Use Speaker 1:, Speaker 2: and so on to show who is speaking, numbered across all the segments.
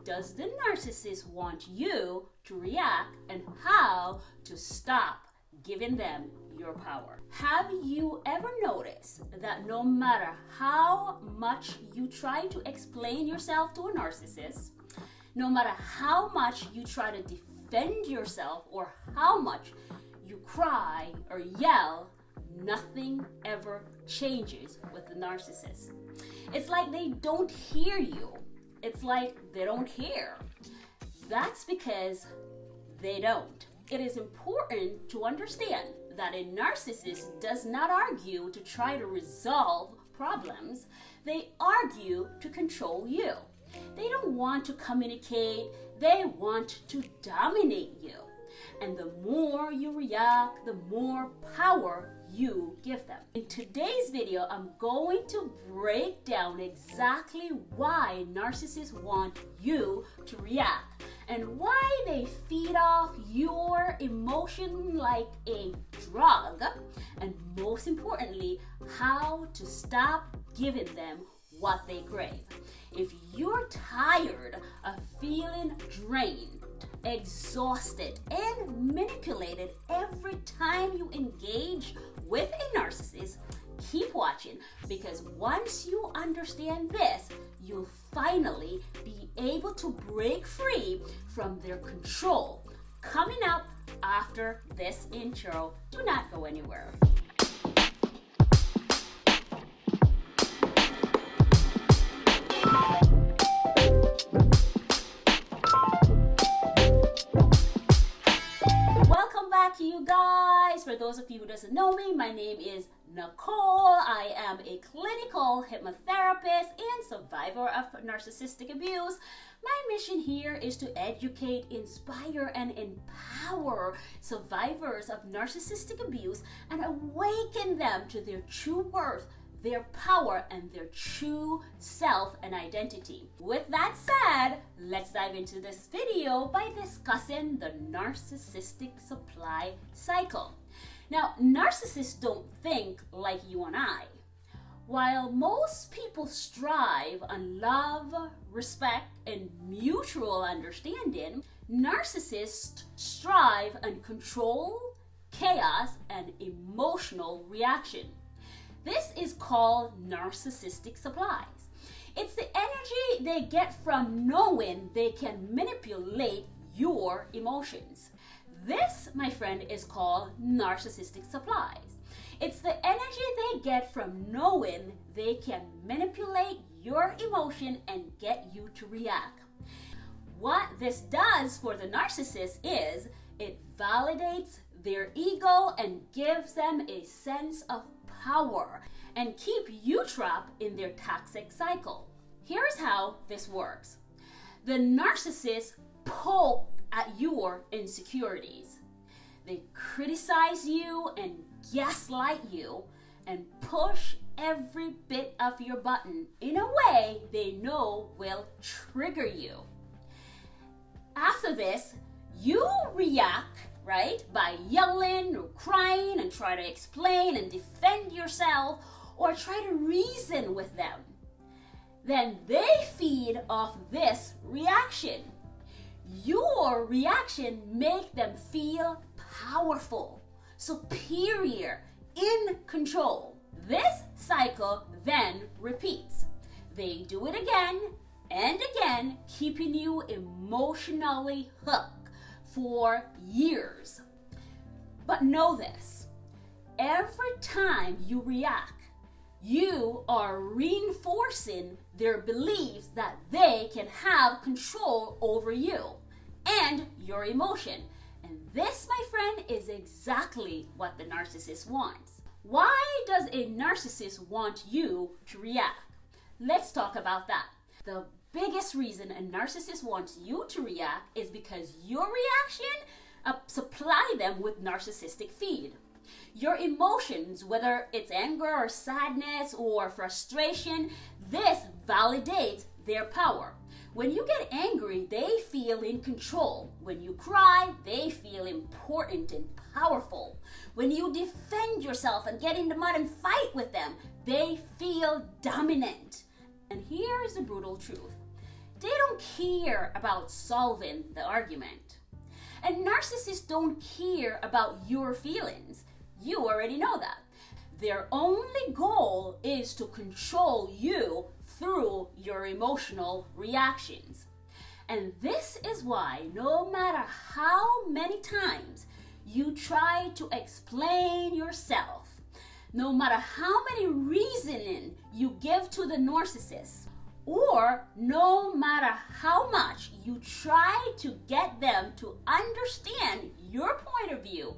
Speaker 1: does the narcissist want you to react, and how to stop giving them your power? Have you ever noticed that no matter how much you try to explain yourself to a narcissist, no matter how much you try to defend yourself or how much you cry or yell, nothing ever changes with the narcissist? It's like they don't hear you. It's like they don't care. That's because they don't. It is important to understand that a narcissist does not argue to try to resolve problems. They argue to control you. They don't want to communicate. They want to dominate you. And the more you react, the more power you give them. In today's video, I'm going to break down exactly why narcissists want you to react and why they feed off your emotion like a drug, and most importantly, how to stop giving them what they crave. If you're tired of feeling drained, exhausted, and manipulated every time you engage with a narcissist, keep watching, because once you understand this, you'll finally be able to break free from their control. Coming up after this intro, do not go anywhere. Welcome back, you guys. For those of you who doesn't know me, my name is Nicole. I am a clinical hypnotherapist and survivor of narcissistic abuse. My mission here is to educate, inspire, and empower survivors of narcissistic abuse and awaken them to their true worth, their power, and their true self and identity. With that said, let's dive into this video by discussing the narcissistic supply cycle. Now, narcissists don't think like you and I. While most people strive on love, respect, and mutual understanding, narcissists strive on control, chaos, and emotional reaction. This is called narcissistic supplies. It's the energy they get from knowing they can manipulate your emotions. This, my friend, is called narcissistic supplies. It's the energy they get from knowing they can manipulate your emotion and get you to react. What this does for the narcissist is it validates their ego and gives them a sense of power and keep you trapped in their toxic cycle. Here's how this works. The narcissist poke at your insecurities. They criticize you and gaslight you and push every bit of your button in a way they know will trigger you. After this, you react, right, by yelling or crying and try to explain and defend yourself or try to reason with them. Then they feed off this reaction. Your reaction makes them feel powerful, superior, in control. This cycle then repeats. They do it again and again, keeping you emotionally hooked for years. But know this, every time you react, you are reinforcing their beliefs that they can have control over you and your emotion. And this, my friend, is exactly what the narcissist wants. Why does a narcissist want you to react? Let's talk about that. The biggest reason a narcissist wants you to react is because your reaction supply them with narcissistic feed. Your emotions, whether it's anger or sadness or frustration, this validates their power. When you get angry, they feel in control. When you cry, they feel important and powerful. When you defend yourself and get in the mud and fight with them, they feel dominant. And here is the brutal truth. They don't care about solving the argument. And narcissists don't care about your feelings. You already know that. Their only goal is to control you through your emotional reactions. And this is why no matter how many times you try to explain yourself, no matter how many reasoning you give to the narcissist, or no matter how much you try to get them to understand your point of view,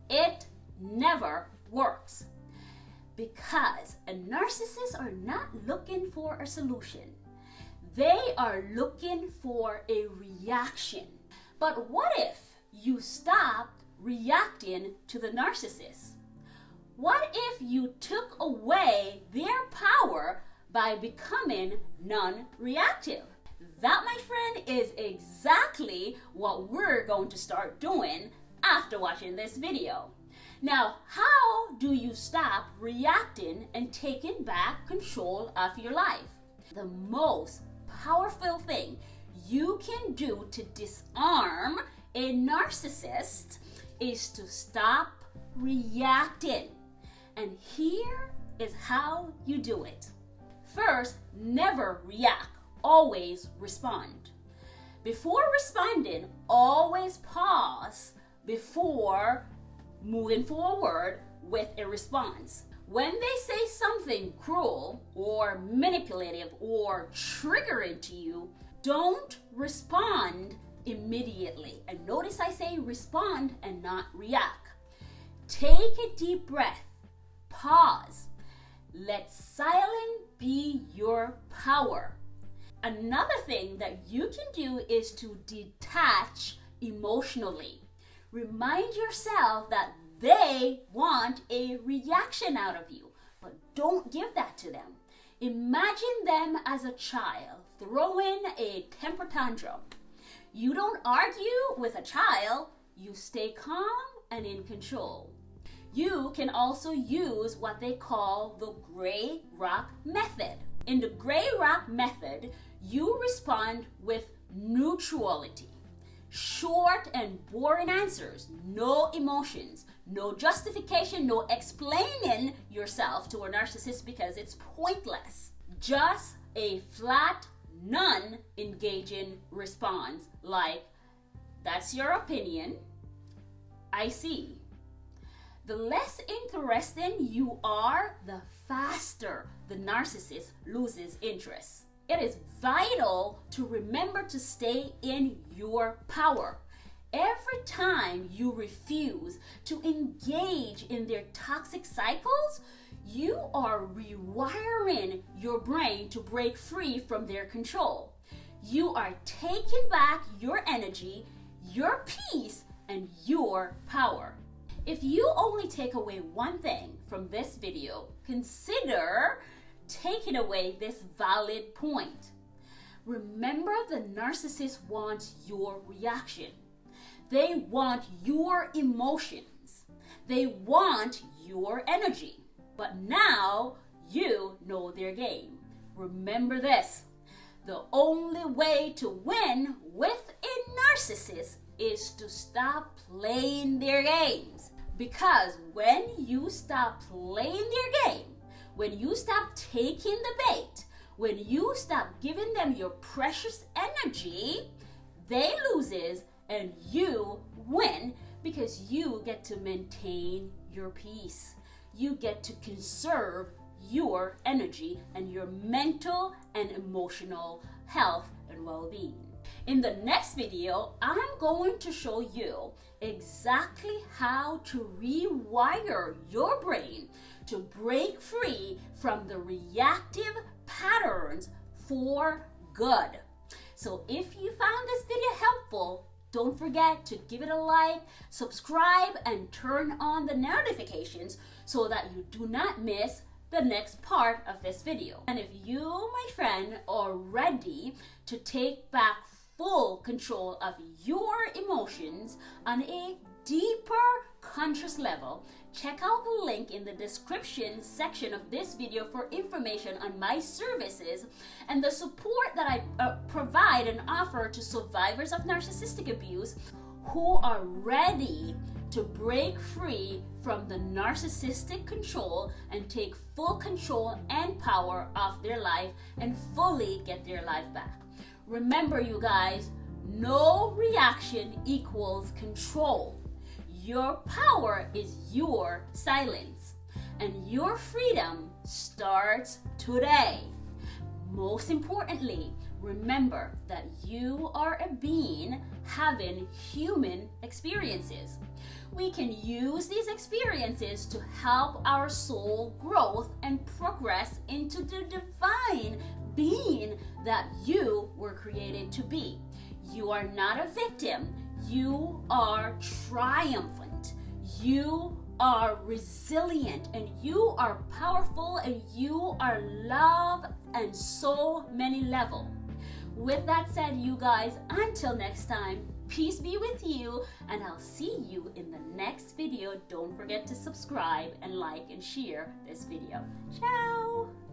Speaker 1: it never works. Because a narcissist are not looking for a solution. They are looking for a reaction. But what if you stopped reacting to the narcissist? What if you took away their power by becoming non-reactive? That, my friend, is exactly what we're going to start doing after watching this video. Now, how do you stop reacting and taking back control of your life? The most powerful thing you can do to disarm a narcissist is to stop reacting. And here is how you do it. First, never react, always respond. Before responding, always pause before moving forward with a response. When they say something cruel or manipulative or triggering to you, don't respond immediately. And notice I say respond and not react. Take a deep breath. Pause. Let silence be your power. Another thing that you can do is to detach emotionally. Remind yourself that they want a reaction out of you, but don't give that to them. Imagine them as a child throwing a temper tantrum. You don't argue with a child, you stay calm and in control. You can also use what they call the gray rock method. In the gray rock method, you respond with neutrality. Short and boring answers, no emotions, no justification, no explaining yourself to a narcissist because it's pointless. Just a flat, non-engaging response like, that's your opinion, I see. The less interesting you are, the faster the narcissist loses interest. It is vital to remember to stay in your power. Every time you refuse to engage in their toxic cycles, you are rewiring your brain to break free from their control. You are taking back your energy, your peace, and your power. If you only take away one thing from this video, consider taking away this valid point. Remember, the narcissist wants your reaction. They want your emotions. They want your energy. But now you know their game. Remember this. The only way to win with a narcissist is to stop playing their games. Because when you stop playing their game, when you stop taking the bait, when you stop giving them your precious energy, they loses and you win because you get to maintain your peace. You get to conserve your energy and your mental and emotional health and well-being. In the next video, I'm going to show you exactly how to rewire your brain to break free from the reactive patterns for good. So if you found this video helpful, don't forget to give it a like, subscribe, and turn on the notifications so that you do not miss the next part of this video. And if you, my friend, are ready to take back full control of your emotions on a deeper conscious level, check out the link in the description section of this video for information on my services and the support that I provide and offer to survivors of narcissistic abuse who are ready to break free from the narcissistic control and take full control and power of their life and fully get their life back. Remember, you guys, no reaction equals control. Your power is your silence, and your freedom starts today. Most importantly, remember that you are a being having human experiences. We can use these experiences to help our soul growth and progress into the divine being that you were created to be. You are not a victim. You are triumphant. You are resilient, and you are powerful, and you are love and so many levels. With that said, you guys, until next time, peace be with you, and I'll see you in the next video. Don't forget to subscribe and like and share this video. Ciao!